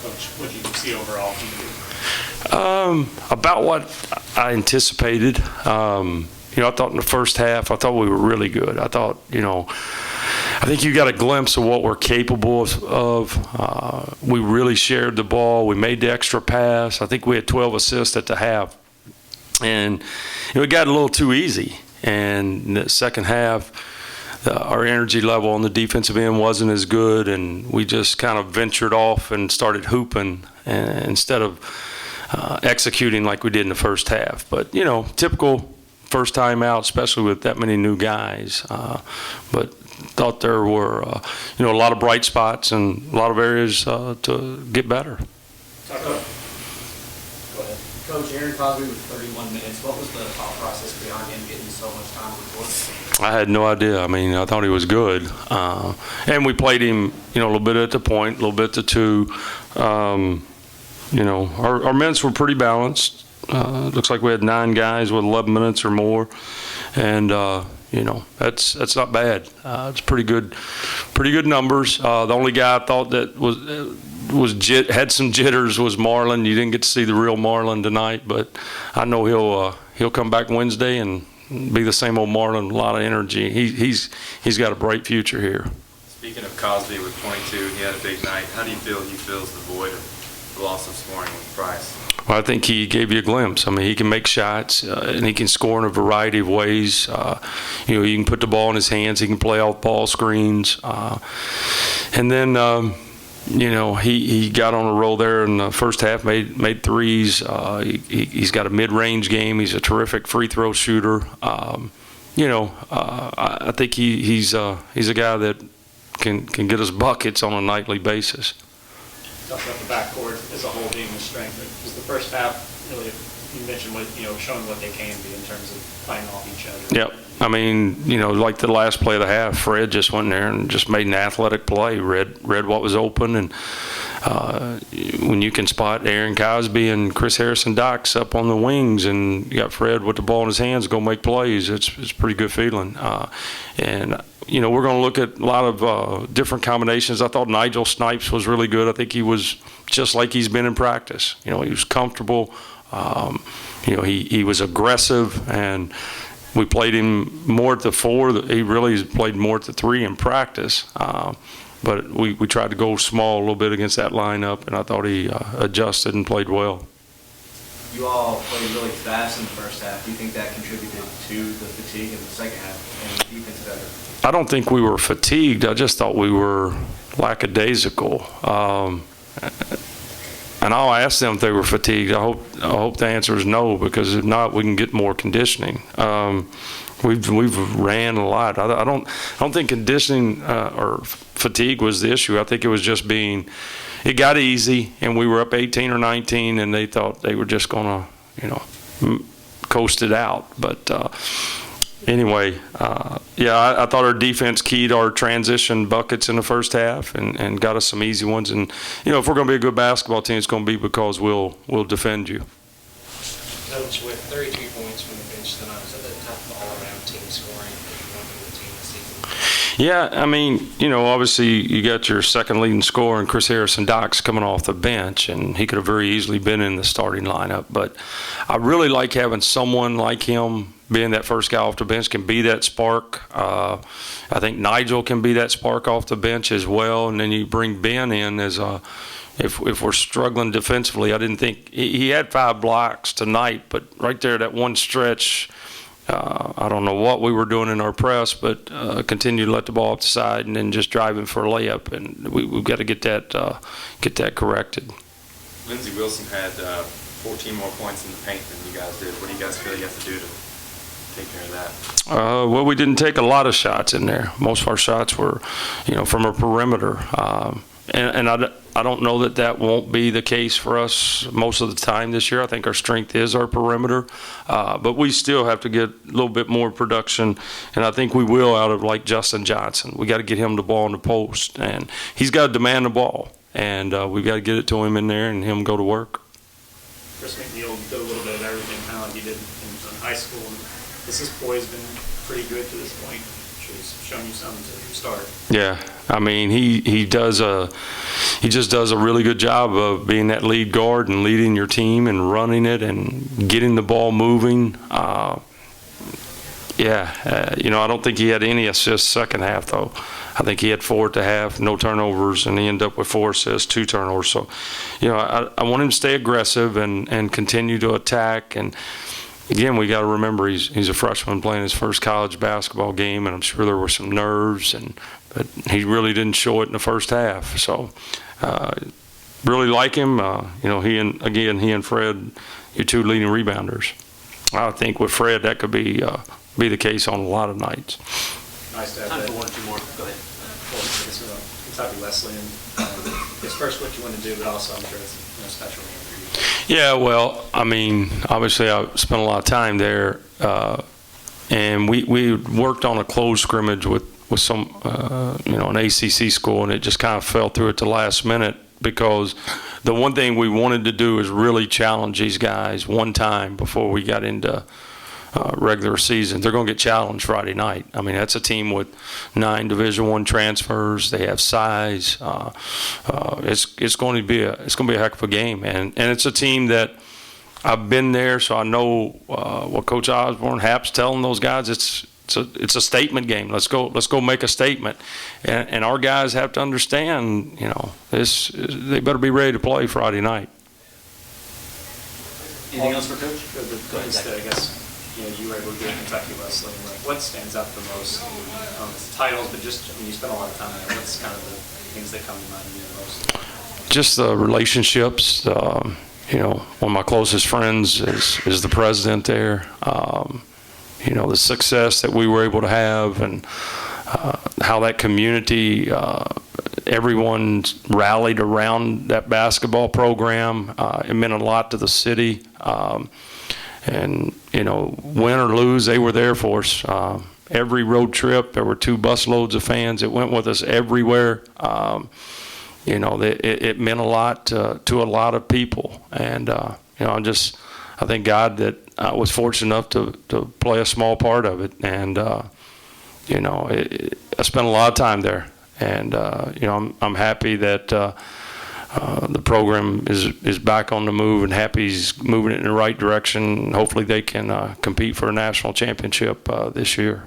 Coach, what did you see overall from the group? About what I anticipated. I thought in the first half, I thought we were really good. I thought, I think you got a glimpse of what we're capable of. We really shared the ball. We made the extra pass. I think we had 12 assists at the half. And it got a little too easy. And in the second half, our energy level on the defensive end wasn't as good, and we just kind of ventured off and started hooping instead of executing like we did in the first half. But, typical first time out, especially with that many new guys. But thought there were, a lot of bright spots and a lot of areas to get better. Go ahead. Coach, Aaron Cosby with 31 minutes. What was the thought process behind him getting so much time on the court? I had no idea. I mean, I thought he was good. And we played him, a little bit at the point, a little bit at the two. Our minutes were pretty balanced. Looks like we had 9 guys with 11 minutes or more. And, that's not bad. It's pretty good numbers. The only guy I thought that had some jitters was Marlon. You didn't get to see the real Marlon tonight, but I know he'll come back Wednesday and be the same old Marlon. A lot of energy. He's got a bright future here. Speaking of Cosby with 22, he had a big night. How do you feel he fills the void of the loss of scoring with Price? Well, I think he gave you a glimpse. I mean, he can make shots, and he can score in a variety of ways. He can put the ball in his hands. He can play off ball screens. And then, he got on a roll there in the first half, made threes. He's got a mid-range game. He's a terrific free throw shooter. I think he's a guy that can get us buckets on a nightly basis. Talk about the backcourt as a whole being a strength. Was the first half really, you mentioned showing what they can be in terms of playing off each other? Yep. I mean, like the last play of the half, Fred just went in there and just made an athletic play, read what was open, and when you can spot Aaron Cosby and Chris Harrison-Dox up on the wings, and you got Fred with the ball in his hands go make plays, it's a pretty good feeling. And we're going to look at a lot of different combinations. I thought Nigel Snipes was really good. I think he was just like he's been in practice. He was comfortable. He was aggressive, and we played him more at the 4. He really played more at the 3 in practice. But we tried to go small a little bit against that lineup, and I thought he adjusted and played well. You all played really fast in the first half. Do you think that contributed to the fatigue in the second half and the defensive effort? I don't think we were fatigued. I just thought we were lackadaisical. And I'll ask them if they were fatigued. I hope the answer is no, because if not, we can get more conditioning. We've ran a lot. I don't think conditioning or fatigue was the issue. I think it was just it got easy, and we were up 18 or 19, and they thought they were just going to, coast it out. But anyway, I thought our defense keyed our transition buckets in the first half and got us some easy ones. And, if we're going to be a good basketball team, it's going to be because we'll defend you. Coach, with 32 points from the bench tonight, was it a tough all-around team scoring that you want the team this season? Yeah, I mean, obviously you got your second leading scorer and Chris Harrison-Dox coming off the bench, and he could have very easily been in the starting lineup. But I really like having someone like him being that first guy off the bench, can be that spark. I think Nigel can be that spark off the bench as well. And then you bring Ben in as if we're struggling defensively. I didn't think he had 5 blocks tonight, but right there, that one stretch, I don't know what we were doing in our press, but continue to let the ball up the side and then just driving for a layup. And we've got to get that corrected. Lindsey Wilson had 14 more points in the paint than you guys did. What do you guys feel you have to do to take care of that? Well, we didn't take a lot of shots in there. Most of our shots were, from a perimeter. And I don't know that won't be the case for us most of the time this year. I think our strength is our perimeter. But we still have to get a little bit more production, and I think we will out of like Justin Johnson. We got to get him the ball in the post, and he's got to demand the ball, and we've got to get it to him in there and him go to work. Chris McNeil did a little bit of everything, kind of like he did in high school. This has always been pretty good to this point. He's shown you something to start. Yeah, I mean, he just does a really good job of being that lead guard and leading your team and running it and getting the ball moving. I don't think he had any assists second half, though. I think he had 4 at the half, no turnovers, and he ended up with 4 assists, 2 turnovers. So, I want him to stay aggressive and continue to attack. And again, we got to remember he's a freshman playing his first college basketball game, and I'm sure there were some nerves, but he really didn't show it in the first half. So, really like him. He and Fred, your 2 leading rebounders. I think with Fred, that could be the case on a lot of nights. Nice to have Time that. for 1 or 2 more. Go ahead. Kentucky Wesleyan. It's first what you want to do, but also I'm sure it's a special game for you. Yeah, well, I mean, obviously I spent a lot of time there, and we worked on a closed scrimmage with some, an ACC school, and it just kind of fell through at the last minute because the one thing we wanted to do is really challenge these guys one time before we got into regular season. They're going to get challenged Friday night. I mean, that's a team with 9 Division I transfers. They have size. It's going to be a heck of a game, and it's a team that I've been there, so I know what Coach Osborne, Hap's telling those guys. It's a statement game. Let's go make a statement, and our guys have to understand. They better be ready to play Friday night. Anything else for Coach? Go ahead, Zach. I guess you were able to get Kentucky Wesleyan. What stands out the most? It's the titles, but just you spent a lot of time there. What's kind of the things that come to mind the most? Just the relationships. One of my closest friends is the president there. The success that we were able to have, and how that community, everyone rallied around that basketball program. It meant a lot to the city. And win or lose, they were there for us. Every road trip, there were 2 busloads of fans that went with us everywhere. It meant a lot to a lot of people. And, I thank God that I was fortunate enough to play a small part of it. And, I spent a lot of time there. And, I'm happy that the program is back on the move, and Happy's moving it in the right direction. Hopefully they can compete for a national championship this year.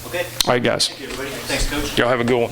Okay. All right, guys. Thank you, everybody. Thanks, Coach. Y'all have a good one.